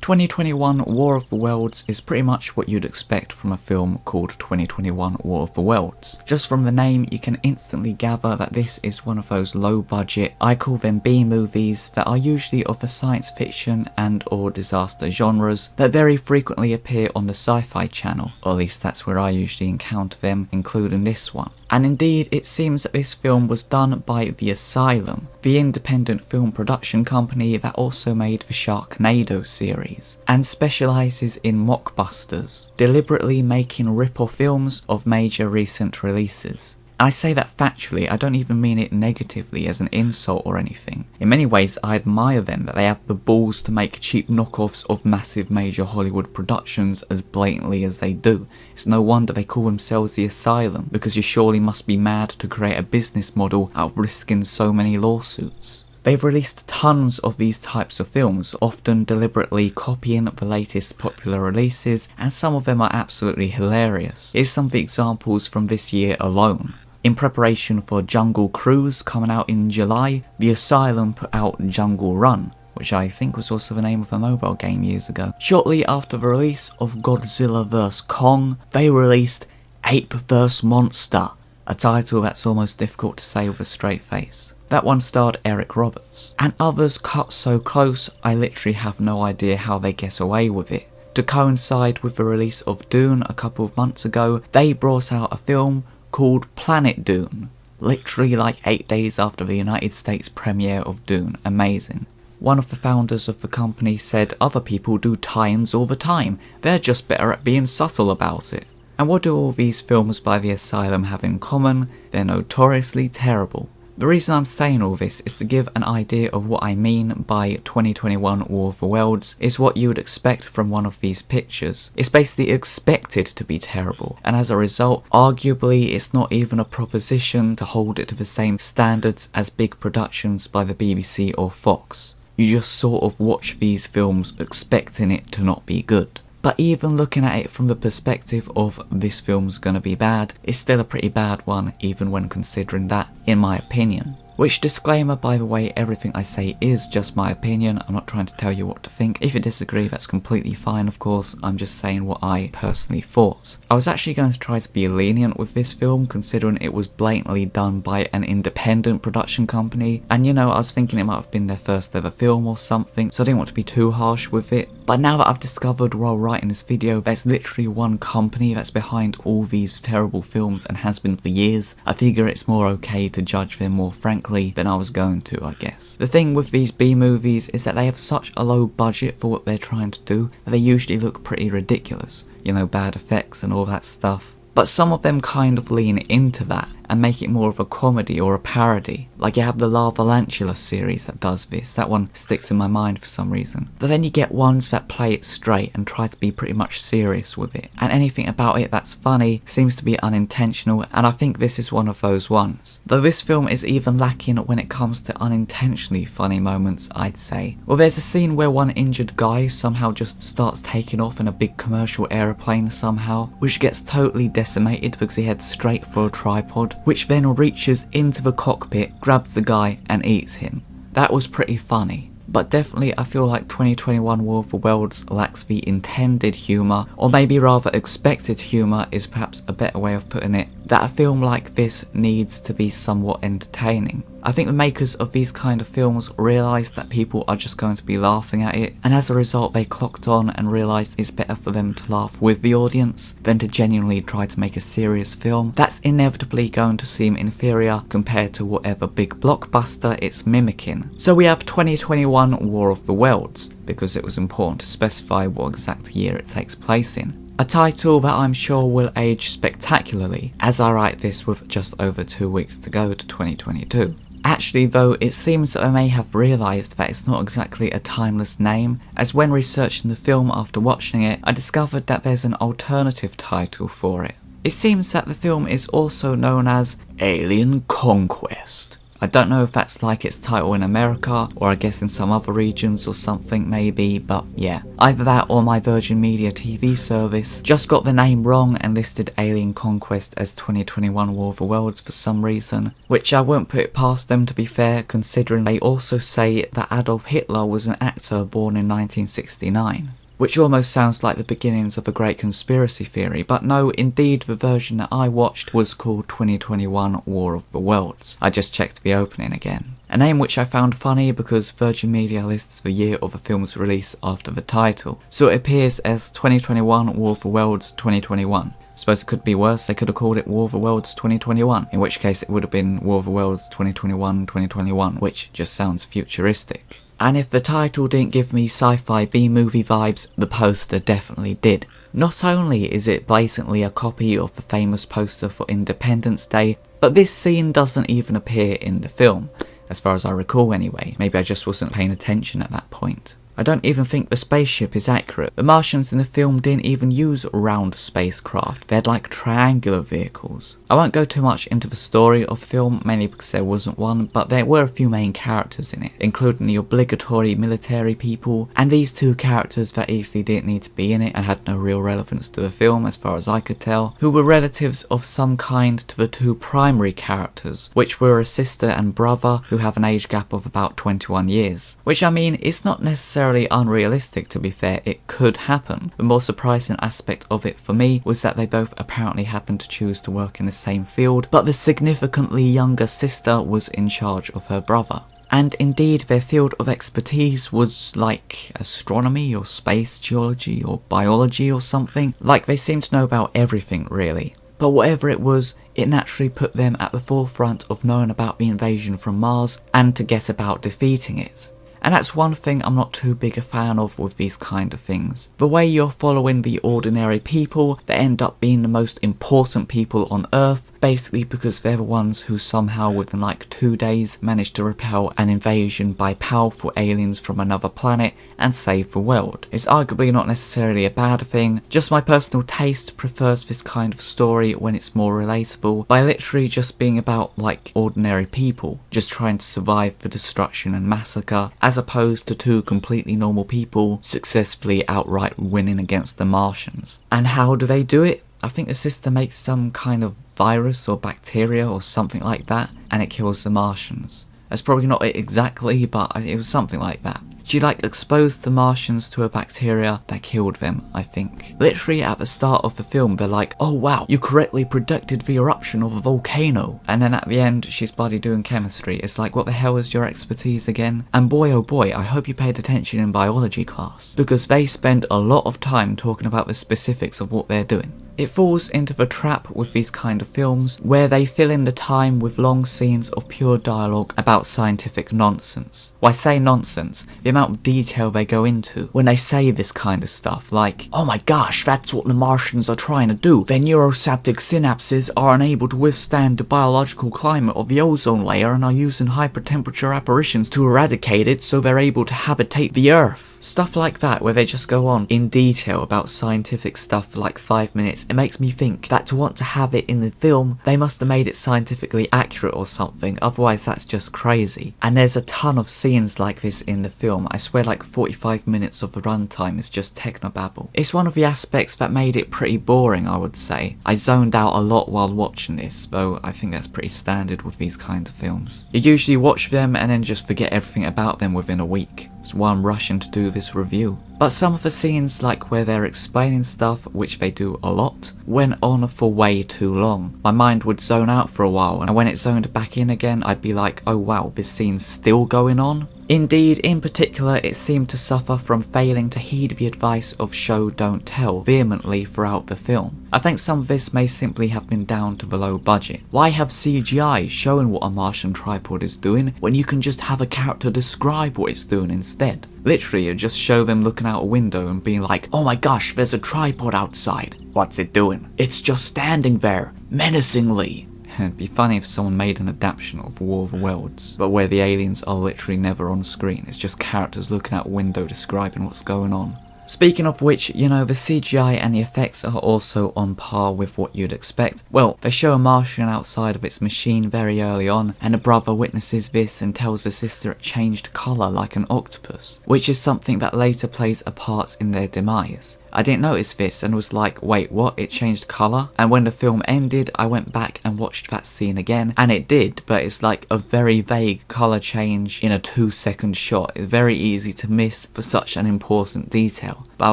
2021 War of the Worlds is pretty much what you'd expect from a film called 2021 War of the Worlds. Just from the name, you can instantly gather that this is one of those low budget, I call them B movies, that are usually of the science fiction and or disaster genres that very frequently appear on the SyFy Channel, or at least that's where I usually encounter them, including this one. And indeed, it seems that this film was done by the Asylum, the independent film production company that also made the Sharknado series, and specialises in mockbusters, deliberately making rip-off films of major recent releases. I say that factually, I don't even mean it negatively as an insult or anything. In many ways, I admire them that they have the balls to make cheap knockoffs of massive major Hollywood productions as blatantly as they do. It's no wonder they call themselves the Asylum, because you surely must be mad to create a business model out of risking so many lawsuits. They've released tons of these types of films, often deliberately copying the latest popular releases, and some of them are absolutely hilarious. Here's some of the examples from this year alone. In preparation for Jungle Cruise coming out in July, the Asylum put out Jungle Run, which I think was also the name of a mobile game years ago. Shortly after the release of Godzilla vs Kong, they released Ape vs Monster, a title that's almost difficult to say with a straight face. That one starred Eric Roberts. And others cut so close, I literally have no idea how they get away with it. To coincide with the release of Dune a couple of months ago, they brought out a film called Planet Dune, literally like 8 days after the United States premiere of Dune. Amazing. One of the founders of the company said other people do tie-ins all the time, they're just better at being subtle about it. And what do all these films by the Asylum have in common? They're notoriously terrible. The reason I'm saying all this is to give an idea of what I mean by 2021 War of the Worlds is what you would expect from one of these pictures. It's basically expected to be terrible, and as a result, arguably it's not even a proposition to hold it to the same standards as big productions by the BBC or Fox. You just sort of watch these films expecting it to not be good. But even looking at it from the perspective of this film's gonna be bad, it's still a pretty bad one even when considering that, in my opinion. Which, disclaimer by the way, everything I say is just my opinion, I'm not trying to tell you what to think. If you disagree, that's completely fine of course, I'm just saying what I personally thought. I was actually going to try to be lenient with this film, considering it was blatantly done by an independent production company, and you know, I was thinking it might have been their first ever film or something, so I didn't want to be too harsh with it. But now that I've discovered while writing this video, there's literally one company that's behind all these terrible films and has been for years, I figure it's more okay to judge them more frankly than I was going to, I guess. The thing with these B movies is that they have such a low budget for what they're trying to do that they usually look pretty ridiculous. You know, bad effects and all that stuff. But some of them kind of lean into that and make it more of a comedy or a parody. Like you have the Lava-Lantula series that does this, that one sticks in my mind for some reason. But then you get ones that play it straight and try to be pretty much serious with it. And anything about it that's funny seems to be unintentional, and I think this is one of those ones. Though this film is even lacking when it comes to unintentionally funny moments, I'd say. Well, there's a scene where one injured guy somehow just starts taking off in a big commercial aeroplane somehow, which gets totally decimated because he heads straight for a tripod, which then reaches into the cockpit, grabs the guy and eats him. That was pretty funny. But definitely I feel like 2021 War of the Worlds lacks the intended humour, or maybe rather expected humour is perhaps a better way of putting it, that a film like this needs to be somewhat entertaining. I think the makers of these kind of films realised that people are just going to be laughing at it, and as a result they clocked on and realised it's better for them to laugh with the audience than to genuinely try to make a serious film that's inevitably going to seem inferior compared to whatever big blockbuster it's mimicking. So we have 2021 War of the Worlds, because it was important to specify what exact year it takes place in. A title that I'm sure will age spectacularly, as I write this with just over 2 weeks to go to 2022. Actually though, it seems that I may have realised that it's not exactly a timeless name, as when researching the film after watching it, I discovered that there's an alternative title for it. It seems that the film is also known as Alien Conquest. I don't know if that's like its title in America, or I guess in some other regions or something maybe, but yeah. Either that or my Virgin Media TV service just got the name wrong and listed Alien Conquest as 2021 War of the Worlds for some reason, which I won't put it past them, to be fair, considering they also say that Adolf Hitler was an actor born in 1969. Which almost sounds like the beginnings of a great conspiracy theory, but no, indeed the version that I watched was called 2021 War of the Worlds. I just checked the opening again. A name which I found funny because Virgin Media lists the year of the film's release after the title, so it appears as 2021 War of the Worlds 2021. Suppose it could be worse, they could have called it War of the Worlds 2021, in which case it would have been War of the Worlds 2021, which just sounds futuristic. And if the title didn't give me sci-fi B-movie vibes, the poster definitely did. Not only is it blatantly a copy of the famous poster for Independence Day, but this scene doesn't even appear in the film, as far as I recall anyway. Maybe I just wasn't paying attention at that point. I don't even think the spaceship is accurate. The Martians in the film didn't even use round spacecraft, they had like triangular vehicles. I won't go too much into the story of the film, mainly because there wasn't one, but there were a few main characters in it, including the obligatory military people, and these two characters that easily didn't need to be in it and had no real relevance to the film as far as I could tell, who were relatives of some kind to the two primary characters, which were a sister and brother who have an age gap of about 21 years. Which I mean, it's not necessarily unrealistic, to be fair, it could happen. The more surprising aspect of it for me was that they both apparently happened to choose to work in the same field, but the significantly younger sister was in charge of her brother. And indeed their field of expertise was like astronomy or space geology or biology or something. Like they seemed to know about everything really. But whatever it was, it naturally put them at the forefront of knowing about the invasion from Mars and to get about defeating it. And that's one thing I'm not too big a fan of with these kind of things. The way you're following the ordinary people that end up being the most important people on Earth, basically because they're the ones who somehow within like 2 days managed to repel an invasion by powerful aliens from another planet and save the world. It's arguably not necessarily a bad thing, just my personal taste prefers this kind of story when it's more relatable by literally just being about like ordinary people, just trying to survive the destruction and massacre, as opposed to two completely normal people successfully outright winning against the Martians. And how do they do it? I think the sister makes some kind of virus or bacteria or something like that, and it kills the Martians. That's probably not it exactly, but it was something like that. She like exposed the Martians to a bacteria that killed them, I think. Literally at the start of the film they're like, oh wow, you correctly predicted the eruption of a volcano. And then at the end she's bloody doing chemistry. It's like, what the hell is your expertise again? And boy oh boy, I hope you paid attention in biology class, because they spend a lot of time talking about the specifics of what they're doing. It falls into the trap with these kind of films where they fill in the time with long scenes of pure dialogue about scientific nonsense. Why say nonsense? The amount of detail they go into when they say this kind of stuff, like, oh my gosh, that's what the Martians are trying to do. Their neurosynaptic synapses are unable to withstand the biological climate of the ozone layer and are using hypertemperature apparitions to eradicate it so they're able to habitate the Earth. Stuff like that where they just go on in detail about scientific stuff for like 5 minutes. It makes me think that to want to have it in the film, they must have made it scientifically accurate or something, otherwise that's just crazy. And there's a ton of scenes like this in the film. I swear like 45 minutes of the runtime is just technobabble. It's one of the aspects that made it pretty boring, I would say. I zoned out a lot while watching this, though I think that's pretty standard with these kind of films. You usually watch them and then just forget everything about them within a week. That's why I'm rushing to do this review. But some of the scenes, like where they're explaining stuff, which they do a lot, went on for way too long. My mind would zone out for a while, and when it zoned back in again, I'd be like, oh wow, this scene's still going on? Indeed, in particular, it seemed to suffer from failing to heed the advice of show don't tell vehemently throughout the film. I think some of this may simply have been down to the low budget. Why have CGI showing what a Martian tripod is doing when you can just have a character describe what it's doing instead? Literally, you just show them looking out a window and being like, oh my gosh, there's a tripod outside. What's it doing? It's just standing there, menacingly. It'd be funny if someone made an adaptation of War of the Worlds, but where the aliens are literally never on screen. It's just characters looking out a window describing what's going on. Speaking of which, you know, the CGI and the effects are also on par with what you'd expect. Well, they show a Martian outside of its machine very early on, and the brother witnesses this and tells the sister it changed colour like an octopus, which is something that later plays a part in their demise. I didn't notice this and was like, wait, what? It changed colour? And when the film ended, I went back and watched that scene again, and it did, but it's like a very vague colour change in a 2-second shot. It's very easy to miss for such an important detail. But I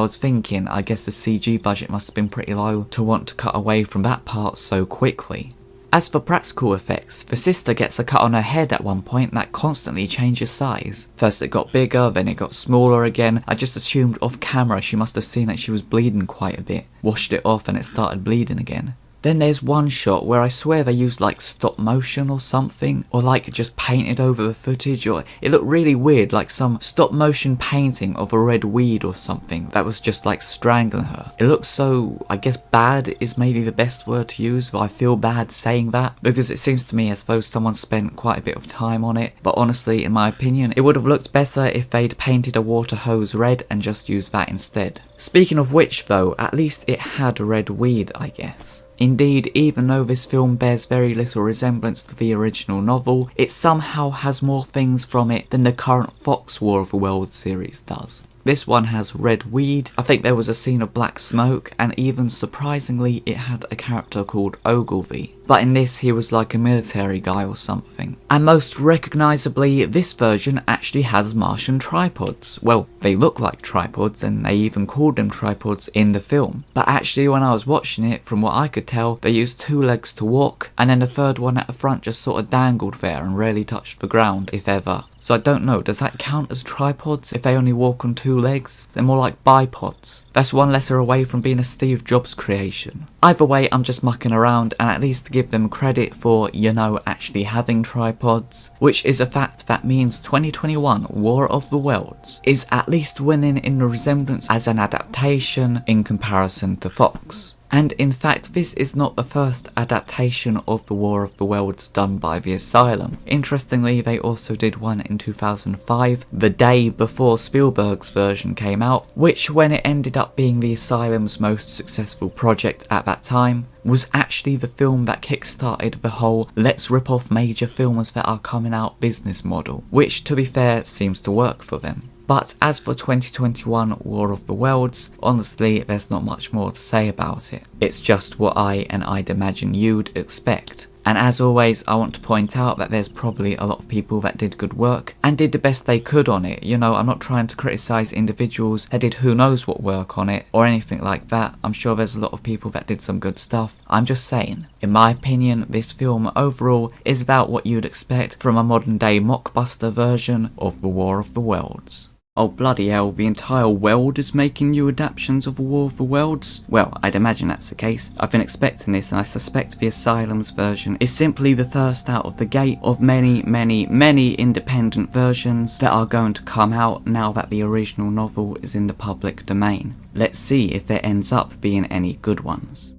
was thinking, I guess the CG budget must have been pretty low to want to cut away from that part so quickly. As for practical effects, the sister gets a cut on her head at one point that constantly changes size. First it got bigger, then it got smaller again. I just assumed off camera she must have seen that she was bleeding quite a bit, washed it off and it started bleeding again. Then there's one shot where I swear they used like stop motion or something, or like just painted over the footage, or it looked really weird, like some stop motion painting of a red weed or something that was just like strangling her. It looks so, I guess bad is maybe the best word to use, but I feel bad saying that because it seems to me as though someone spent quite a bit of time on it. But honestly, in my opinion, it would have looked better if they'd painted a water hose red and just used that instead. Speaking of which though, at least it had red weed, I guess. Indeed, even though this film bears very little resemblance to the original novel, it somehow has more things from it than the current Fox War of the Worlds series does. This one has red weed, I think there was a scene of black smoke, and even surprisingly it had a character called Ogilvy. But in this he was like a military guy or something. And most recognisably, this version actually has Martian tripods. Well, they look like tripods and they even called them tripods in the film. But actually when I was watching it, from what I could tell, they used 2 legs to walk, and then the third one at the front just sort of dangled there and rarely touched the ground, if ever. So I don't know, does that count as tripods if they only walk on 2 legs? They're more like bipods. That's one letter away from being a Steve Jobs creation. Either way, I'm just mucking around, and at least to give them credit for, you know, actually having tripods, which is a fact that means 2021 War of the Worlds is at least winning in the resemblance as an adaptation in comparison to Fox. And in fact, this is not the first adaptation of the War of the Worlds done by the Asylum. Interestingly, they also did one in 2005, the day before Spielberg's version came out, which, when it ended up being the Asylum's most successful project at that time, was actually the film that kickstarted the whole let's rip off major films that are coming out business model, which to be fair seems to work for them. But as for 2021 War of the Worlds, honestly there's not much more to say about it. It's just what I'd imagine you'd expect. And as always, I want to point out that there's probably a lot of people that did good work and did the best they could on it. You know, I'm not trying to criticise individuals that did who knows what work on it or anything like that. I'm sure there's a lot of people that did some good stuff. I'm just saying, in my opinion, this film overall is about what you'd expect from a modern day mockbuster version of the War of the Worlds. Oh bloody hell, the entire world is making new adaptions of War of the Worlds? Well, I'd imagine that's the case. I've been expecting this, and I suspect the Asylum's version is simply the first out of the gate of many independent versions that are going to come out now that the original novel is in the public domain. Let's see if there ends up being any good ones.